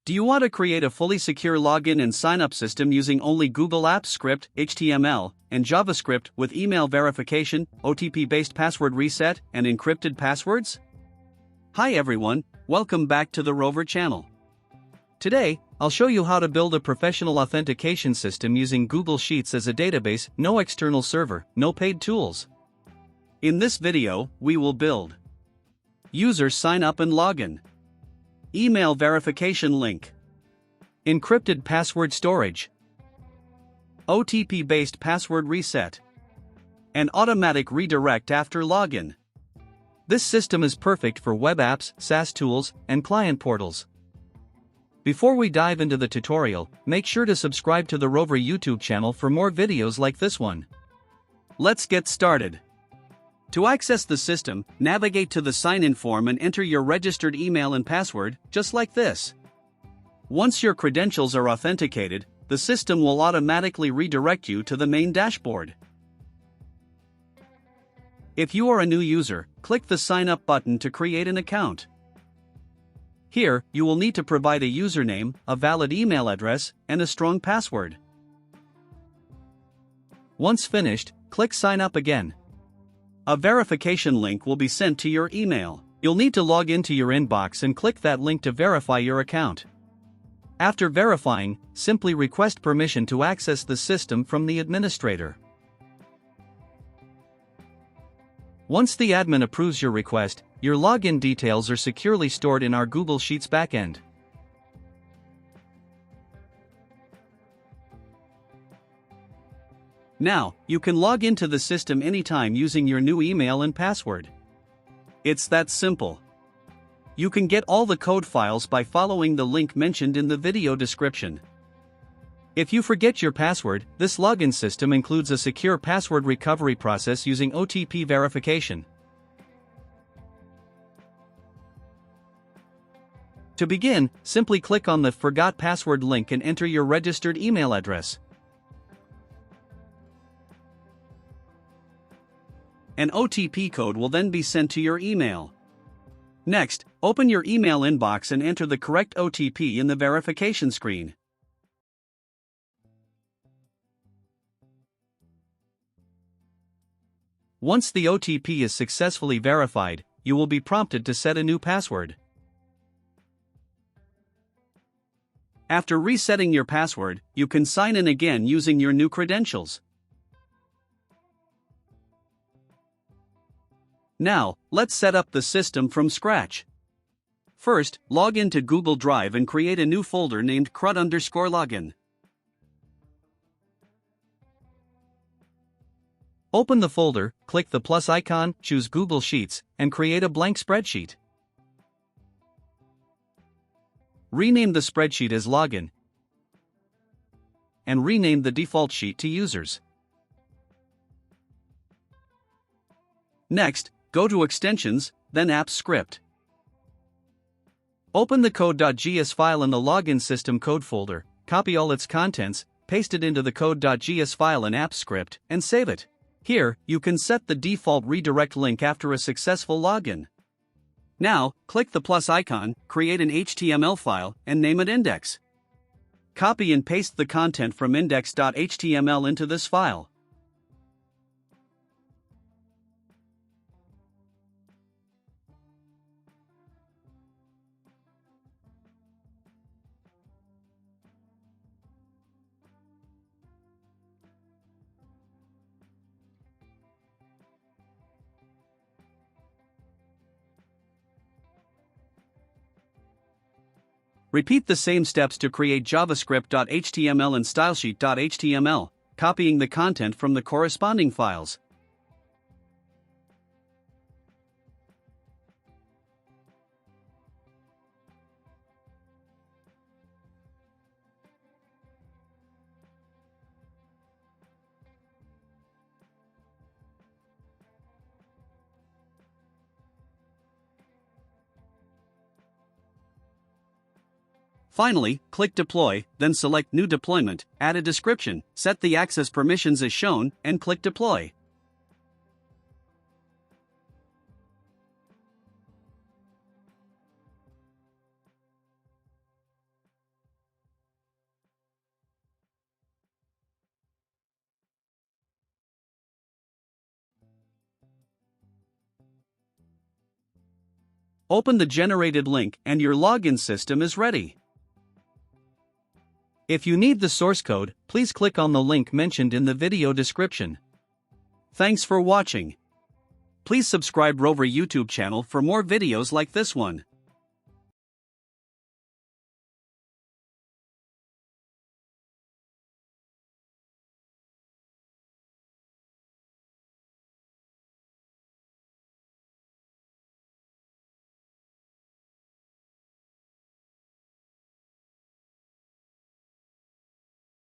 Do you want to create a fully secure login and sign-up system using only Google Apps Script, HTML, and JavaScript with email verification, OTP-based password reset, and encrypted passwords? Hi everyone, welcome back to the Rover channel. Today, I'll show you how to build a professional authentication system using Google Sheets as a database, no external server, no paid tools. In this video, we will build user sign-up and login, email verification link, encrypted password storage, OTP-based password reset, and automatic redirect after login. This system is perfect for web apps, SaaS tools, and client portals. Before we dive into the tutorial, make sure to subscribe to the Rover YouTube channel for more videos like this one. Let's get started. To access the system, navigate to the sign-in form and enter your registered email and password, just like this. Once your credentials are authenticated, the system will automatically redirect you to the main dashboard. If you are a new user, click the Sign Up button to create an account. Here, you will need to provide a username, a valid email address, and a strong password. Once finished, click Sign Up again. A verification link will be sent to your email. You'll need to log into your inbox and click that link to verify your account. After verifying, simply request permission to access the system from the administrator. Once the admin approves your request, your login details are securely stored in our Google Sheets backend. Now, you can log into the system anytime using your new email and password. It's that simple. You can get all the code files by following the link mentioned in the video description. If you forget your password, this login system includes a secure password recovery process using OTP verification. To begin, simply click on the Forgot Password link and enter your registered email address. An OTP code will then be sent to your email. Next, open your email inbox and enter the correct OTP in the verification screen. Once the OTP is successfully verified, you will be prompted to set a new password. After resetting your password, you can sign in again using your new credentials. Now, let's set up the system from scratch. First, log into Google Drive and create a new folder named CRUD_login. Open the folder, click the plus icon, choose Google Sheets, and create a blank spreadsheet. Rename the spreadsheet as Login, and rename the default sheet to Users. Next, go to Extensions, then Apps Script. Open the code.js file in the login system code folder, copy all its contents, paste it into the code.js file in Apps Script, and save it. Here, you can set the default redirect link after a successful login. Now, click the plus icon, create an HTML file, and name it index. Copy and paste the content from index.html into this file. Repeat the same steps to create javascript.html and stylesheet.html, copying the content from the corresponding files. Finally, click Deploy, then select New Deployment, add a description, set the access permissions as shown, and click Deploy. Open the generated link and your login system is ready. If you need the source code, please click on the link mentioned in the video description. Thanks for watching. Please subscribe Rover YouTube channel for more videos like this one.